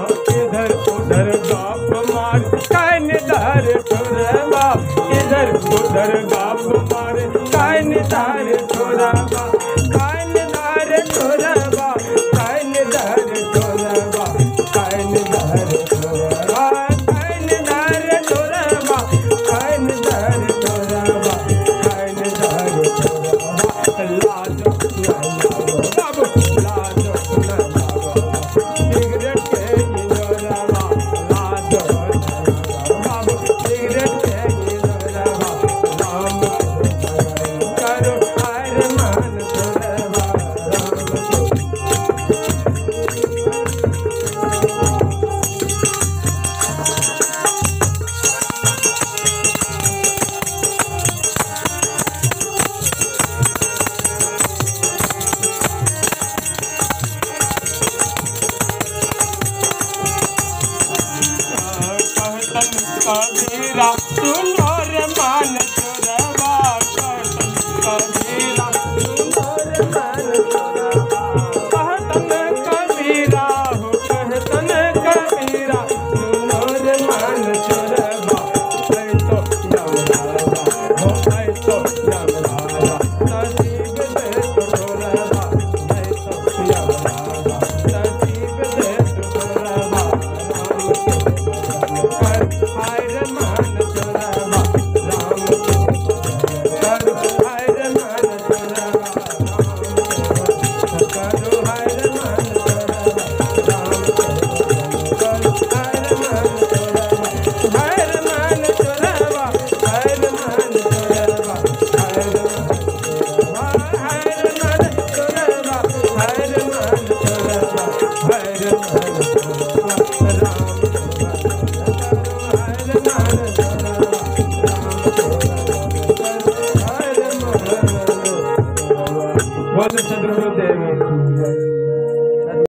उधर बाप मारे काय निधार छोरा बा काय निधार छोरा बा काय निधार छोरा बा काय निधार छोरा बा काय निधार छोरा बा काय निधार छोरा बा काय निधार छोरा बा लाज बाबू लाज सिगरेट के छोरा बा लाज बाबू सिगरेट के कबीरा सुनोर मान चोरवा कबीरा सुनोर मान चोरवा कहतन कबीरा हो कहतन कबीरा सुनोर मान चोरवा ऐ तो यमराजा हो ऐ तो यमराजा नसीब दे तोरवा ऐ तो यमराजा